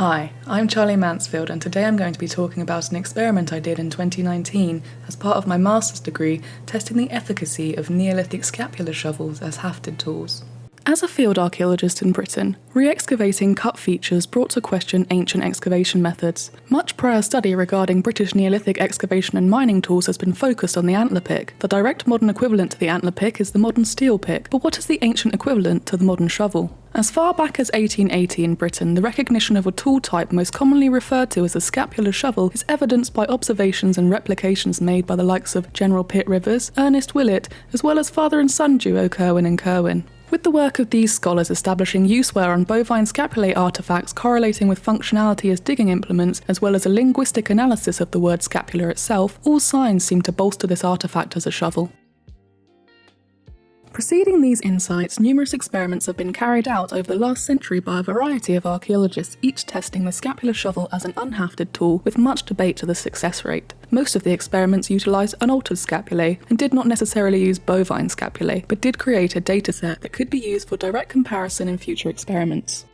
Hi, I'm Charli Mansfield, and today I'm going to be talking about an experiment I did in 2019 as part of my master's degree testing the efficacy of Neolithic scapular shovels as hafted tools. As a field archaeologist in Britain, re-excavating cut features brought to question ancient excavation methods. Much prior study regarding British Neolithic excavation and mining tools has been focused on the antler pick. The direct modern equivalent to the antler pick is the modern steel pick, but what is the ancient equivalent to the modern shovel? As far back as 1880 in Britain, the recognition of a tool type most commonly referred to as a scapular shovel is evidenced by observations and replications made by the likes of General Pitt Rivers, Ernest Willett, as well as father and son duo Kirwan and Kirwan. With the work of these scholars establishing use wear on bovine scapulae artefacts correlating with functionality as digging implements, as well as a linguistic analysis of the word scapula itself, all signs seem to bolster this artefact as a shovel. Preceding these insights, numerous experiments have been carried out over the last century by a variety of archaeologists, each testing the scapular shovel as an unhafted tool, with much debate to the success rate. Most of the experiments utilised unaltered scapulae and did not necessarily use bovine scapulae, but did create a dataset that could be used for direct comparison in future experiments.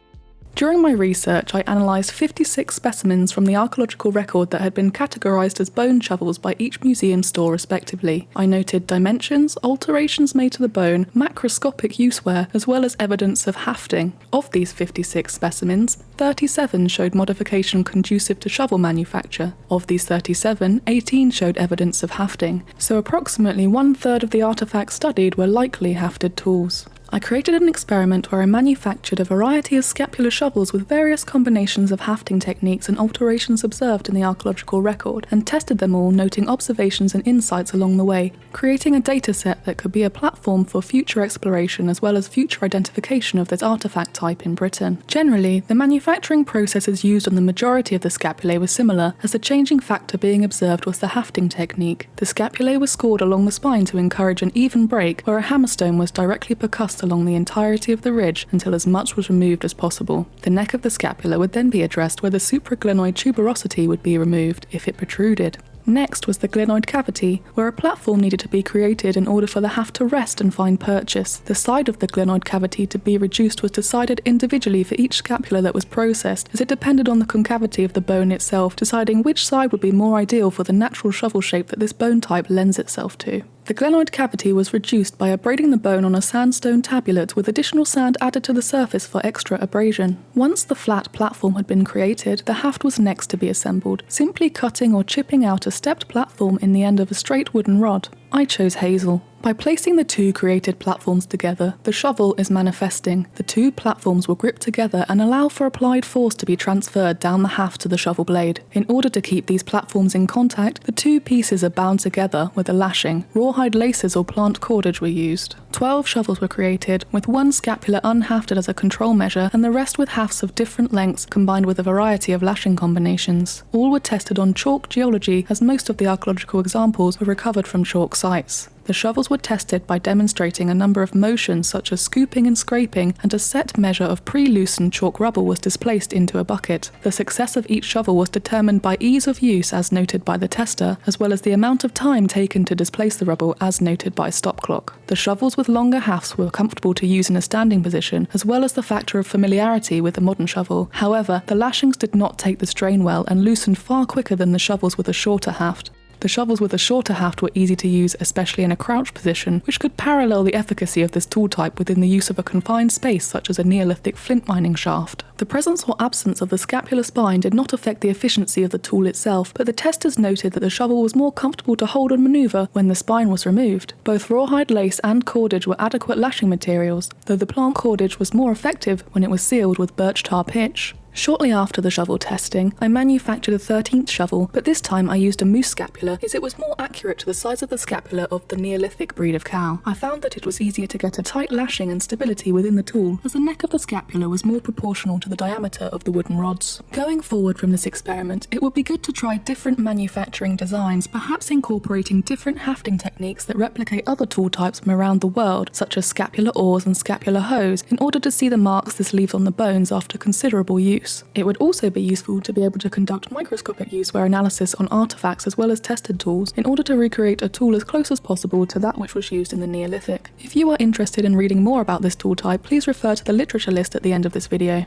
During my research, I analysed 56 specimens from the archaeological record that had been categorised as bone shovels by each museum store respectively. I noted dimensions, alterations made to the bone, macroscopic use wear, as well as evidence of hafting. Of these 56 specimens, 37 showed modification conducive to shovel manufacture. Of these 37, 18 showed evidence of hafting, so approximately 1/3 of the artefacts studied were likely hafted tools. I created an experiment where I manufactured a variety of scapular shovels with various combinations of hafting techniques and alterations observed in the archaeological record, and tested them all, noting observations and insights along the way, creating a dataset that could be a platform for future exploration as well as future identification of this artefact type in Britain. Generally, the manufacturing processes used on the majority of the scapulae were similar, as the changing factor being observed was the hafting technique. The scapulae were scored along the spine to encourage an even break, where a hammerstone was directly percussed along the entirety of the ridge until as much was removed as possible. The neck of the scapula would then be addressed, where the supraglenoid tuberosity would be removed if it protruded. Next was the glenoid cavity, where a platform needed to be created in order for the haft to rest and find purchase. The side of the glenoid cavity to be reduced was decided individually for each scapula that was processed, as it depended on the concavity of the bone itself, deciding which side would be more ideal for the natural shovel shape that this bone type lends itself to. The glenoid cavity was reduced by abrading the bone on a sandstone tabulate with additional sand added to the surface for extra abrasion. Once the flat platform had been created, the haft was next to be assembled, simply cutting or chipping out a stepped platform in the end of a straight wooden rod. I chose hazel. By placing the two created platforms together, the shovel is manifesting. The two platforms will grip together and allow for applied force to be transferred down the haft to the shovel blade. In order to keep these platforms in contact, the two pieces are bound together with a lashing. Rawhide laces or plant cordage were used. 12 shovels were created, with one scapula unhafted as a control measure and the rest with hafts of different lengths combined with a variety of lashing combinations. All were tested on chalk geology, as most of the archaeological examples were recovered from chalk sites. The shovels were tested by demonstrating a number of motions such as scooping and scraping, and a set measure of pre-loosened chalk rubble was displaced into a bucket. The success of each shovel was determined by ease of use as noted by the tester, as well as the amount of time taken to displace the rubble as noted by a stop clock. The shovels with longer hafts were comfortable to use in a standing position, as well as the factor of familiarity with the modern shovel. However, the lashings did not take the strain well and loosened far quicker than the shovels with a shorter haft. The shovels with a shorter haft were easy to use, especially in a crouch position, which could parallel the efficacy of this tool type within the use of a confined space such as a Neolithic flint-mining shaft. The presence or absence of the scapular spine did not affect the efficiency of the tool itself, but the testers noted that the shovel was more comfortable to hold and manoeuvre when the spine was removed. Both rawhide lace and cordage were adequate lashing materials, though the plant cordage was more effective when it was sealed with birch tar pitch. Shortly after the shovel testing, I manufactured a 13th shovel, but this time I used a moose scapula as it was more accurate to the size of the scapula of the Neolithic breed of cow. I found that it was easier to get a tight lashing and stability within the tool, as the neck of the scapula was more proportional to the diameter of the wooden rods. Going forward from this experiment, it would be good to try different manufacturing designs, perhaps incorporating different hafting techniques that replicate other tool types from around the world, such as scapular oars and scapular hoes, in order to see the marks this leaves on the bones after considerable use. It would also be useful to be able to conduct microscopic use wear analysis on artefacts as well as tested tools in order to recreate a tool as close as possible to that which was used in the Neolithic. If you are interested in reading more about this tool type, please refer to the literature list at the end of this video.